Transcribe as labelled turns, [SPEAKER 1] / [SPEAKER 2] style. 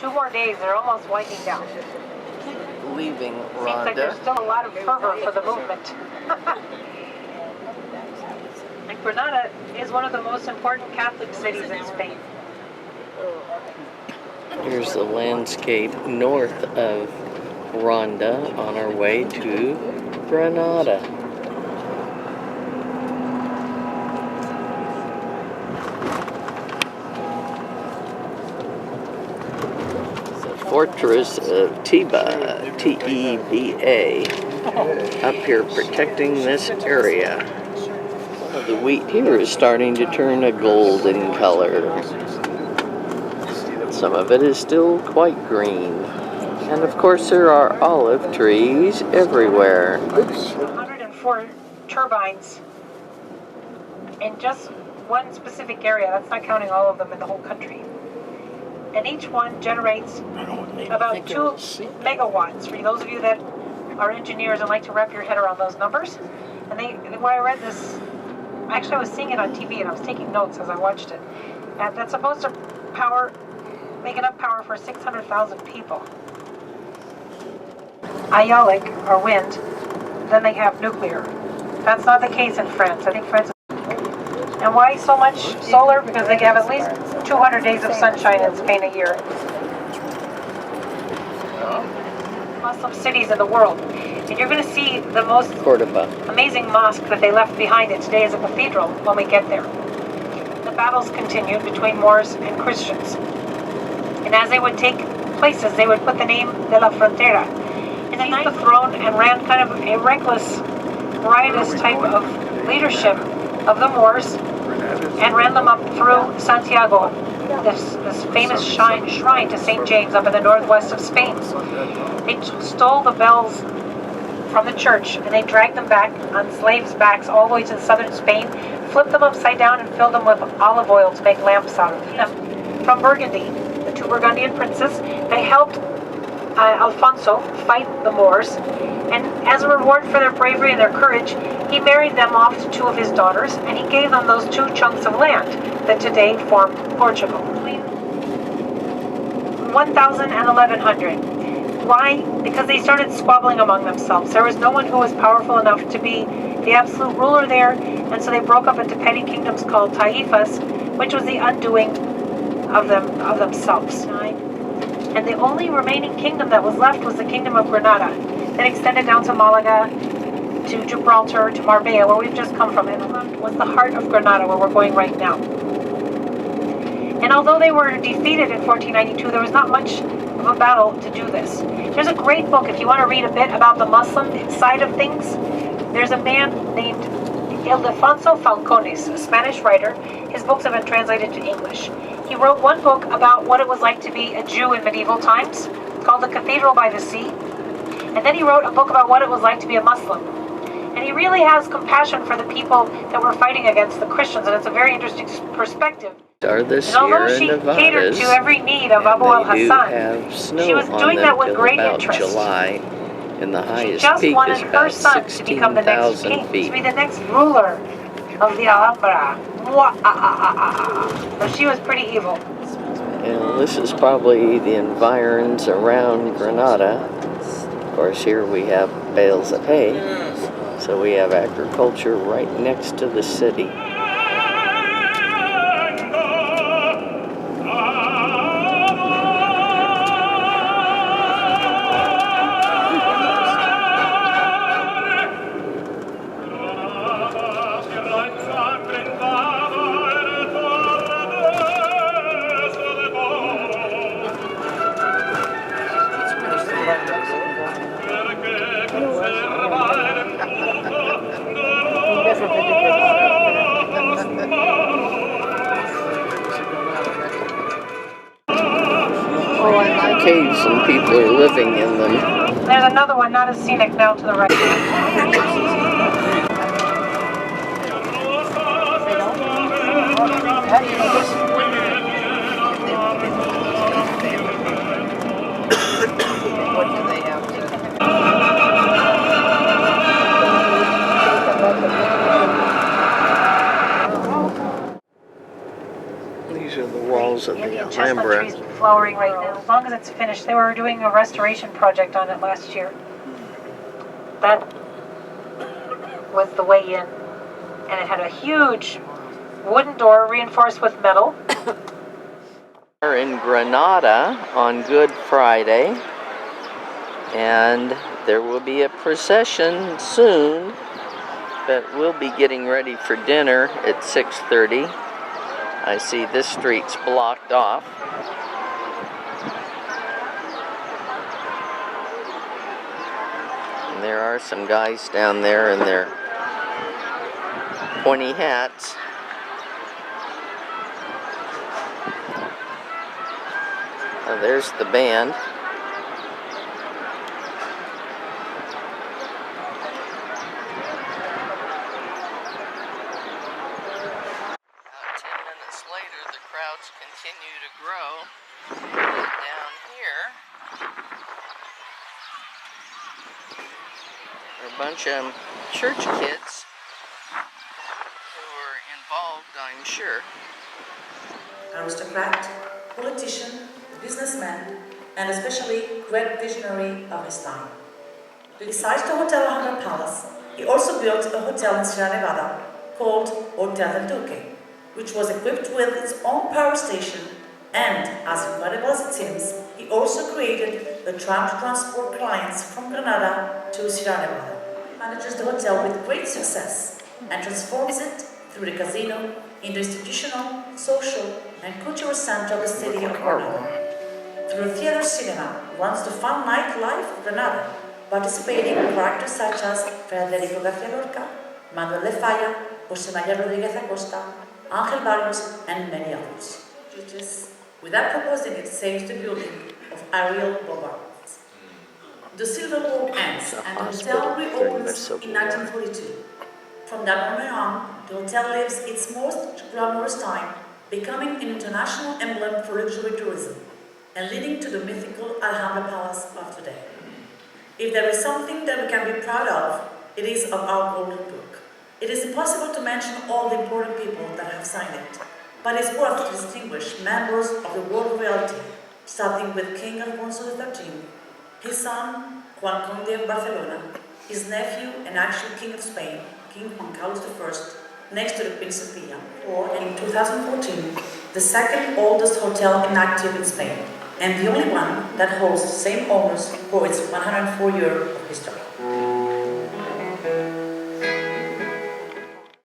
[SPEAKER 1] 2 more days, they're almost winding down.
[SPEAKER 2] Leaving
[SPEAKER 1] Seems like
[SPEAKER 2] Ronda.
[SPEAKER 1] there's still a lot of fervor for the movement. And Granada is one of the most important Catholic cities in Spain.
[SPEAKER 2] Here's the landscape north of Ronda on our way to Granada. The fortress of Teba, T-E-B-A, up here protecting this area. The wheat here is starting to turn a golden color. Some of it is still quite green. And of course there are olive trees everywhere.
[SPEAKER 1] 104 turbines in just one specific area. That's not counting all of them in the whole country. And each one generates about 2 megawatts. For those of you that are engineers and like to wrap your head around those numbers. And when I read this, actually I was seeing it on TV and I was taking notes as I watched it. And that's supposed to make enough power for 600,000 people. Aeolic, or wind, then they have nuclear. That's not the case in France. I think France is... And why so much solar? Because they have at least 200 days of sunshine in Spain a year. Muslim cities in the world. And you're going to see the most amazing mosque that they left behind it today as a cathedral when we get there. The battles continued between Moors and Christians. And as they would take places, they would put the name de la Frontera beneath the throne and ran kind of a reckless, riotous type of leadership of the Moors and ran them up through Santiago, this famous shrine to St. James up in the northwest of Spain. They stole the bells from the church and they dragged them back on slaves' backs all the way to southern Spain, flipped them upside down and filled them with olive oil to make lamps out of them. From Burgundy, the 2 Burgundian princes, they helped Alfonso fight the Moors, and as a reward for their bravery and their courage, he married them off to 2 of his daughters, and he gave them those 2 chunks of land that today form Portugal. Between 1000 and 1100. Why? Because they started squabbling among themselves. There was no one who was powerful enough to be the absolute ruler there, and so they broke up into petty kingdoms called taifas, which was the undoing of themselves. And the only remaining kingdom that was left was the kingdom of Granada, that extended down to Malaga, to Gibraltar, to Marbella, where we've just come from. And was the heart of Granada, where we're going right now. And although they were defeated in 1492, there was not much of a battle to do this. There's a great book, if you want to read a bit about the Muslim side of things. There's a man named Ildefonso Falcones, a Spanish writer. His books have been translated to English. He wrote one book about what it was like to be a Jew in medieval times, called The Cathedral by the Sea. And then he wrote a book about what it was like to be a Muslim. And he really has compassion for the people that were fighting against the Christians, and it's a very interesting perspective. And although she catered to every need of Abu al-Hassan, she was doing that with great interest.
[SPEAKER 2] July, and the highest
[SPEAKER 1] she just
[SPEAKER 2] peak
[SPEAKER 1] wanted
[SPEAKER 2] is
[SPEAKER 1] her
[SPEAKER 2] about
[SPEAKER 1] son to become the next king, to be the next ruler of the Alhambra. So she was pretty evil.
[SPEAKER 2] And this is probably the environs around Granada. Of course, here we have bales of hay, so we have agriculture right next to the city. Caves and people are living in them.
[SPEAKER 1] There's another one, not as scenic, now to the right.
[SPEAKER 2] These are the walls of the Alhambra.
[SPEAKER 1] flowering right now, as long as it's finished. They were doing a restoration project on it last year. That was the way in. And it had a huge wooden door reinforced with metal.
[SPEAKER 2] We're in Granada on Good Friday, and there will be a procession soon, but we'll be getting ready for dinner at 6:30. I see this street's blocked off. And there are some guys down there in their pointy hats. Oh, there's the band. About 10 minutes later, the crowds continue to grow. And down here are a bunch of church kids who are involved, I'm sure.
[SPEAKER 3] Aristocrat, politician, businessman, and especially great visionary of his time. Besides the Hotel Alhambra Palace, he also built a hotel in Sierra Nevada called Hotel del Duque, which was equipped with its own power station, and, as incredible as it seems, he also created the tram to transport clients from Granada to Sierra Nevada. He manages the hotel with great success and transforms it through the casino into institutional, social, and cultural center of the city of Granada. Through theater cinema runs the fun nightlife of Granada, participating in characters such as Federico García Lorca, Manuel de Falla, José María Rodríguez Acosta, Ángel Barrios, and many others. Without proposing it, saves the building of aerial bombards. The Civil War ends and the hotel reopens in 1942. From that moment on, the hotel lives its most glamorous time, becoming an international emblem for luxury tourism, and leading to the mythical Alhambra Palace of today. If there is something that we can be proud of, it is of our golden book. It is impossible to mention all the important people that have signed it, but it's worth to distinguish members of the world royalty, starting with King Alfonso XIII, his son Juan Conde of Barcelona, his nephew and actual King of Spain, King Juan Carlos I, next to the Queen Sofia, or in 2014, the second oldest hotel inactive in Spain, and the only one that holds the same owners for its 104-year history.